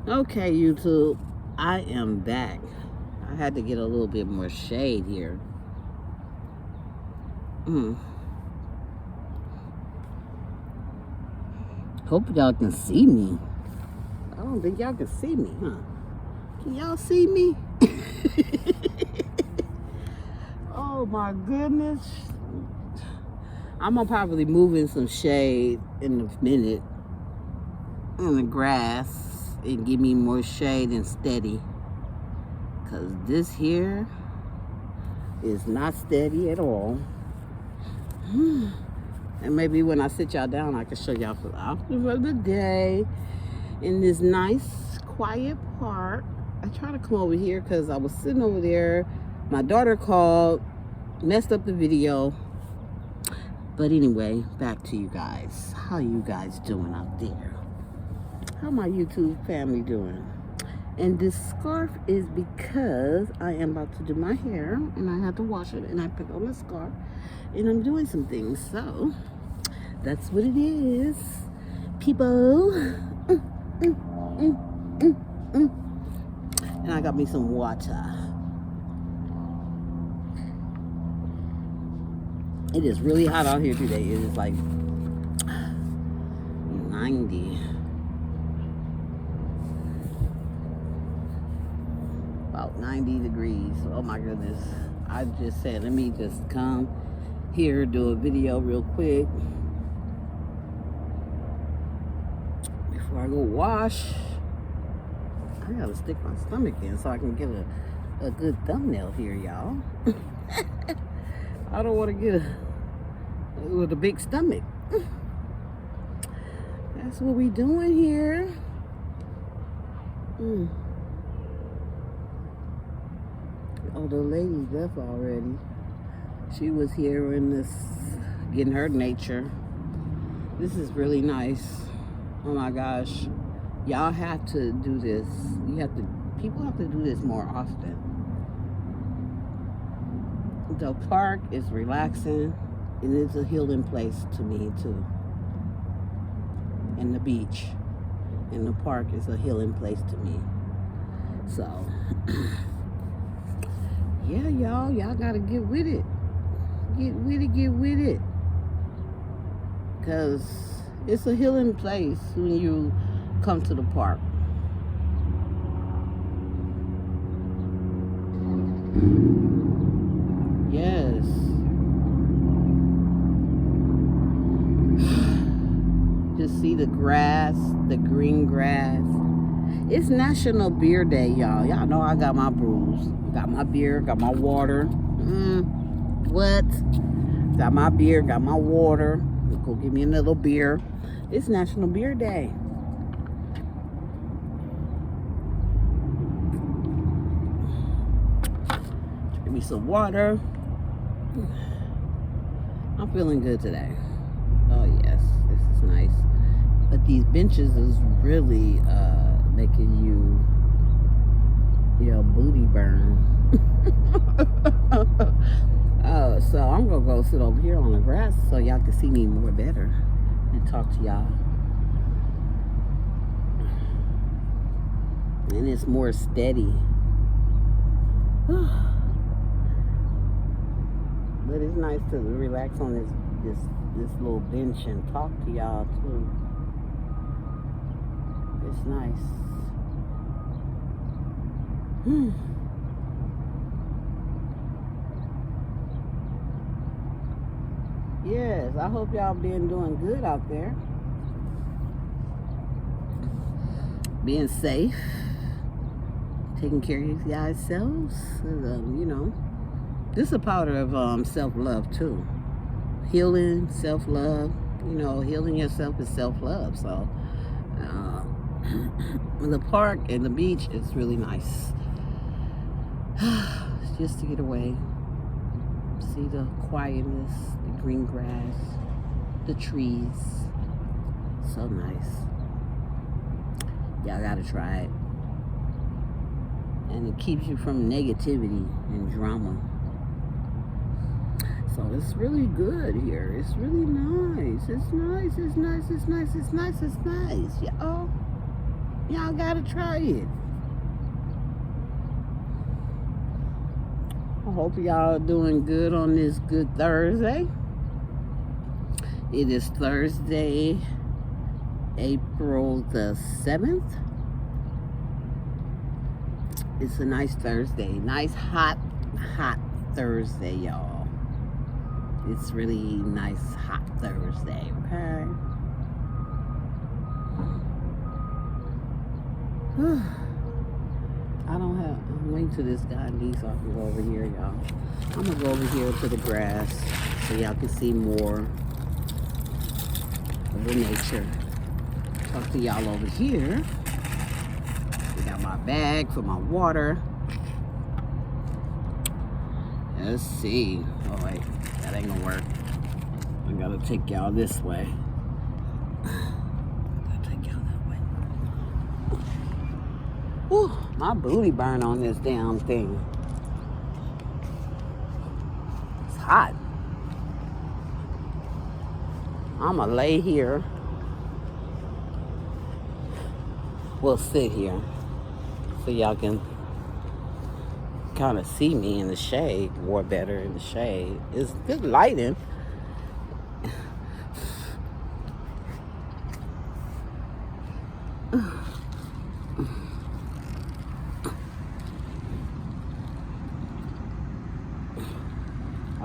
Okay, YouTube, I am back. I had to get a little bit more shade here. Mm. Hope y'all can see me. I don't think y'all can see me, huh? Can y'all see me? Oh my goodness. I'm gonna probably move in some shade in a minute in the grass and give me more shade and steady. Cause this here is not steady at all. And maybe when I sit y'all down, I can show y'all the outfit of the day in this nice, quiet park. I tried to come over here because I was sitting over there. My daughter called, messed up the video. But anyway, back to you guys. How you guys doing out there? How my YouTube family doing? And this scarf is because I am about to do my hair and I have to wash it and I put on the scarf and I'm doing some things. So that's what it is, people. And I got me some water. It is really hot out here today. It is like 90. About 90 degrees. Oh my goodness. I just said, let me just come here, do a video real quick before I go wash. I gotta stick my stomach in so I can get a good thumbnail here, y'all. I don't want to get with a big stomach. That's what we doing here. Oh, the lady left already. She was here in this, getting her nature. This is really nice. Oh my gosh. Y'all have to do this. People have to do this more often. The park is relaxing and it's a healing place to me too. And the beach and the park is a healing place to me. So, yeah, y'all gotta get with it. Get with it. Because it's a healing place when you come to the park. Yes. Just see the grass, the green grass. It's National Beer Day, y'all. Y'all know I got my brews. Got my beer, got my water. What? Got my beer, got my water. Go give me another beer. It's National Beer Day. Give me some water. I'm feeling good today. Oh yes, this is nice. But these benches is really making your booty burn. So I'm gonna go sit over here on the grass so y'all can see me more better and talk to y'all. And it's more steady. But it's nice to relax on this little bench and talk to y'all too. It's nice. Yes, I hope y'all been doing good out there. Being safe. Taking care of you guys selves. You know. This is a part of self-love too. Healing, self-love. You know, healing yourself is self-love. So the park and the beach is really nice. Just to get away. See the quietness, the green grass, the trees. So nice. Y'all gotta try it. And it keeps you from negativity and drama. So it's really good here. It's really nice. It's nice. It's nice. It's nice. It's nice. It's nice. Y'all. Y'all gotta try it. I hope y'all are doing good on this good Thursday. It is Thursday, April the 7th. It's a nice Thursday. Nice, hot Thursday, y'all. It's really nice, hot Thursday, okay? I'm waiting till this guy leaves so I can go over here, y'all. I'm gonna go over here to the grass so y'all can see more of the nature. Talk to y'all over here. We got my bag for my water. Let's see. Oh wait, that ain't gonna work. I gotta take y'all this way. Whew, my booty burn on this damn thing. It's hot. I'ma lay here. We'll sit here so y'all can kind of see me in the shade, more better in the shade. It's good lighting.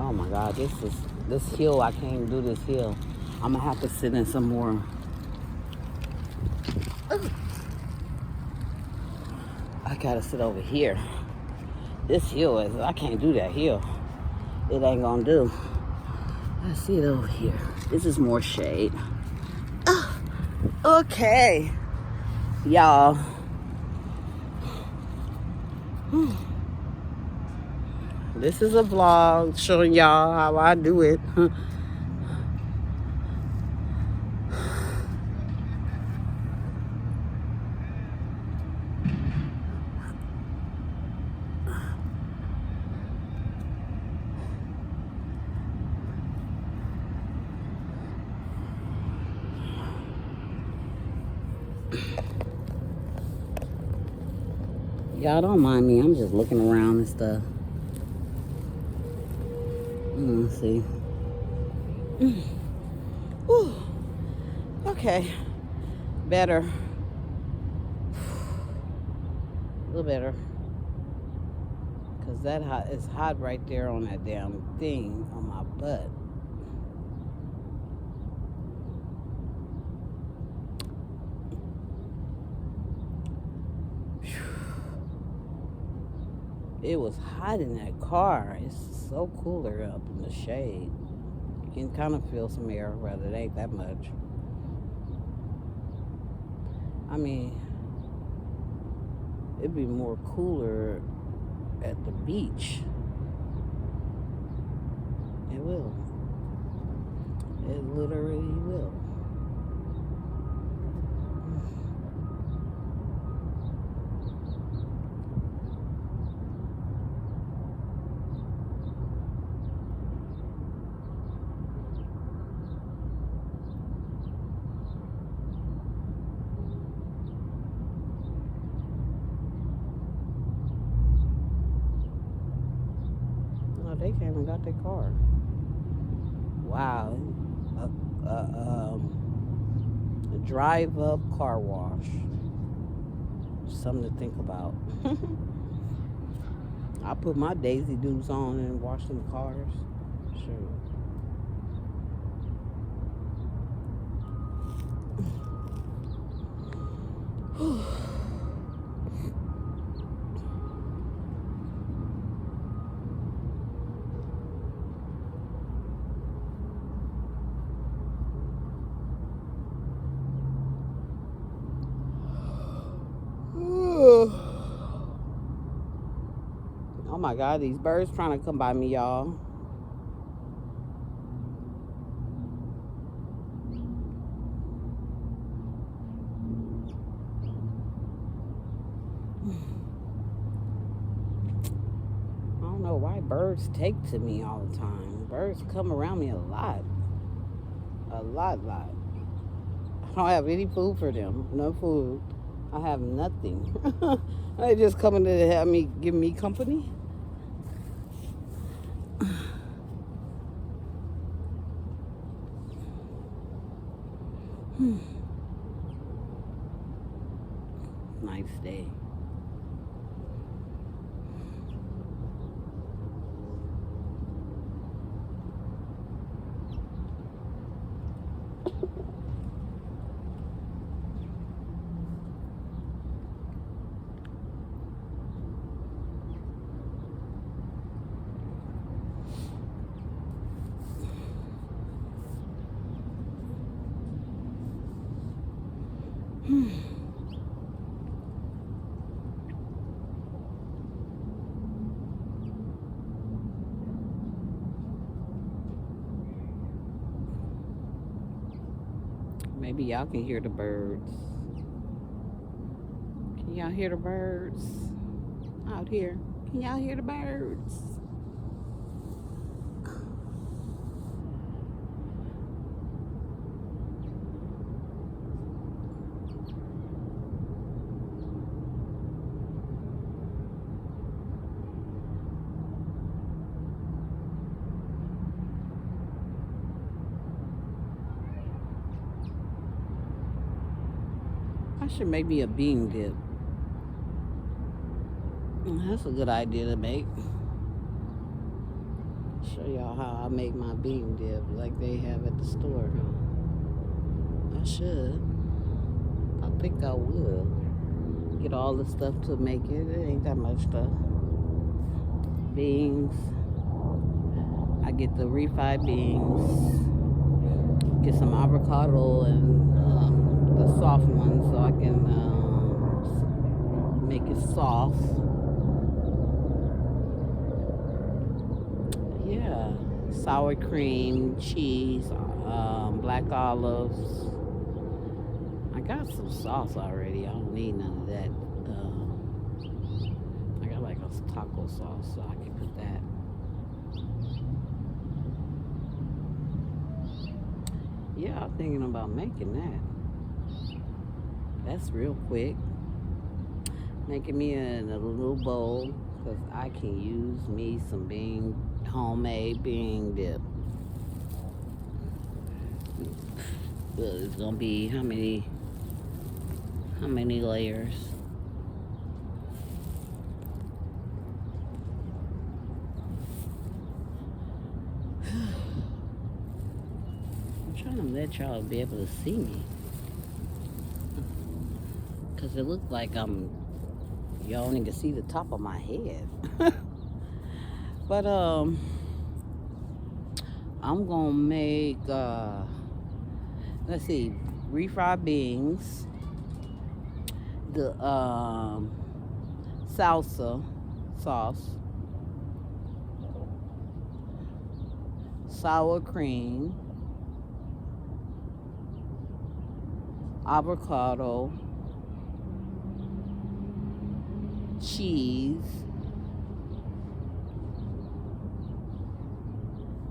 Oh my God, this hill, I can't even do this hill. I'm gonna have to sit in some more. I gotta sit over here. This hill is, I can't do that hill. It ain't gonna do. I see it over here. This is more shade. Okay, y'all. This is a vlog showing y'all how I do it. Y'all don't mind me, I'm just looking around and stuff. Let's see. Whew. Okay, better. A little better. Cause that hot, it's hot right there on that damn thing on my butt. It was hot in that car. It's so cooler up in the shade. You can kind of feel some air, but it ain't that much. I mean, it'd be more cooler at the beach. It will. It literally will. They came and got their car. Wow. A drive-up car wash. Something to think about. I put my Daisy Dukes on and wash them cars. Sure. Oh my God, these birds trying to come by me, y'all. I don't know why birds take to me all the time. Birds come around me a lot. A lot. I don't have any food for them. No food. I have nothing. They just coming to have me, give me company. Nice day. Maybe y'all can hear the birds. Can y'all hear the birds out here? Can y'all hear the birds? I should make me a bean dip. That's a good idea to make. Show y'all how I make my bean dip like they have at the store. I should. I think I will. Get all the stuff to make it. It ain't that much stuff. Beans. I get the refried beans. Get some avocado and the soft ones so I can make it soft. Yeah, sour cream, cheese, black olives. I got some sauce already. I don't need none of that. I got like a taco sauce, so I can put that. Yeah, I'm thinking about making that. That's real quick. Making me in a little bowl because I can use me some homemade bean dip. It's gonna be how many layers? I'm trying to let y'all be able to see me. Cause it looks like y'all only can see the top of my head. But I'm gonna make let's see, refried beans, the salsa sauce, sour cream, avocado, cheese,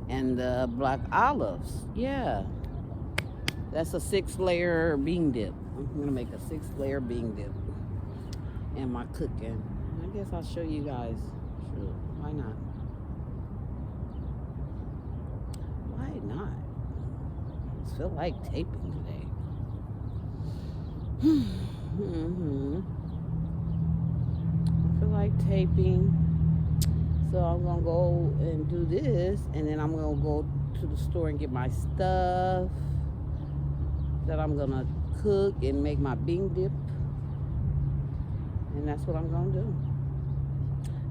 and the black olives. Yeah, that's a 6-layer bean dip. I'm gonna make a 6-layer bean dip. And my cooking, I guess I'll show you guys. Sure, why not? Why not? I just feel like taping today. I feel like taping. So I'm gonna go and do this, and then I'm gonna go to the store and get my stuff that I'm gonna cook and make my bean dip. And that's what I'm gonna do.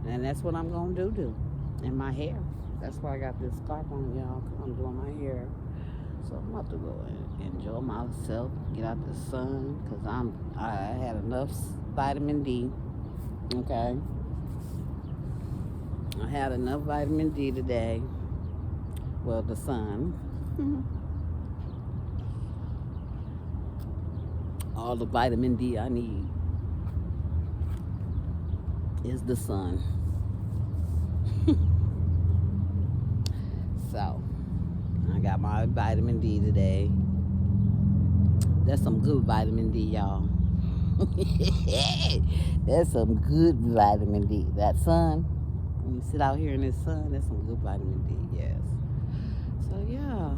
And that's what I'm gonna do. And my hair. That's why I got this scarf on, y'all, because I'm doing my hair. So I'm about to go and enjoy myself, get out the sun, because I had enough vitamin D. Okay. I had enough vitamin D today. Well, the sun. All the vitamin D I need is the sun. So, I got my vitamin D today. That's some good vitamin D, y'all. That's some good vitamin D. That sun, when you sit out here in this sun, that's some good vitamin D, yes. So yeah,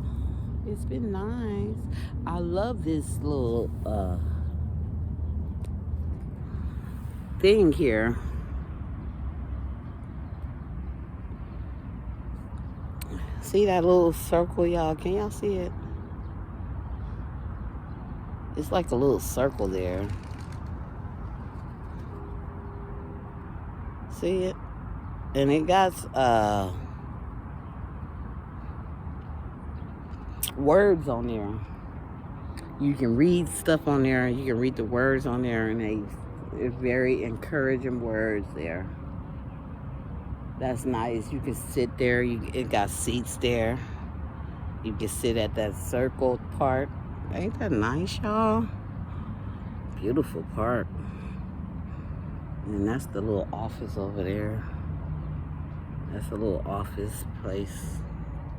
it's been nice. I love this little thing here. See that little circle, y'all? Can y'all see it? It's like a little circle there. See it? And it got words on there. You can read stuff on there. You can read the words on there, and they're very encouraging words there. That's nice. You can sit there. It got seats there. You can sit at that circle part. Ain't that nice, y'all? Beautiful park. And that's the little office over there. That's a little office place.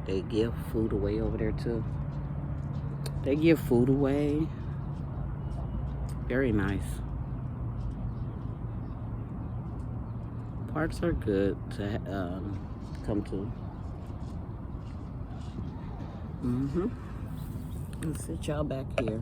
They give food away over there too. They give food away. Very nice. Parks are good to come to. Let's sit y'all back here.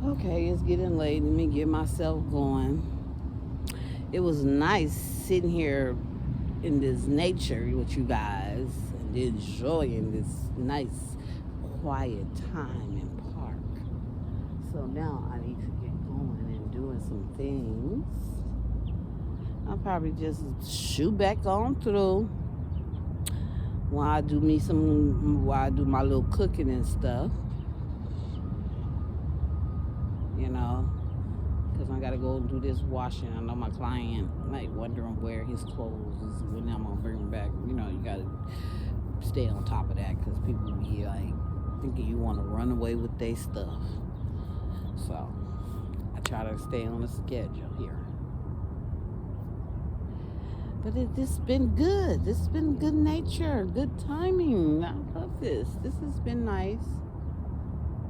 Okay, it's getting late. Let me get myself going. It was nice sitting here in this nature with you guys and enjoying this nice, quiet time in park. So now I need to get going and doing some things. I'll probably just shoot back on through while I do my little cooking and stuff. You know, because I gotta go and do this washing. I know my client like wondering where his clothes is, when I'm gonna bring them back. You know, you gotta stay on top of that because people be like thinking you want to run away with their stuff. So I try to stay on the schedule here. But this has been good. This has been good nature, good timing. I love this. This has been nice.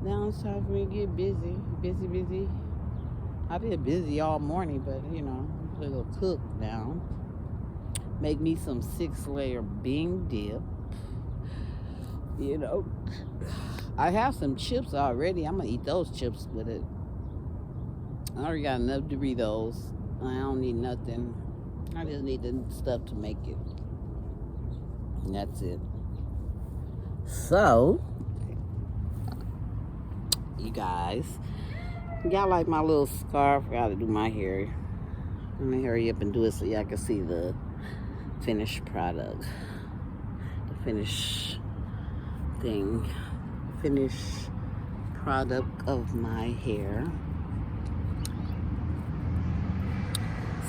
Now it's time for me to get busy. Busy. I've been busy all morning, but you know, I'm gonna go cook now. Make me some 6-layer bean dip. You know, I have some chips already. I'm gonna eat those chips with it. I already got enough Doritos. I don't need nothing. I just need the stuff to make it. And that's it. So, you guys, y'all like my little scarf? I gotta do my hair. I'm gonna hurry up and do it so y'all can see the finished product. The finished thing. Finished product of my hair.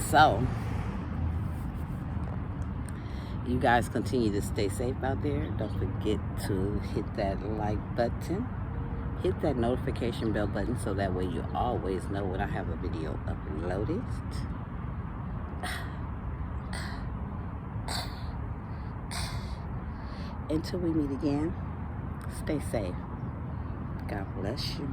So, you guys continue to stay safe out there. Don't forget to hit that like button. Hit that notification bell button so that way you always know when I have a video uploaded. Until we meet again, stay safe. God bless you.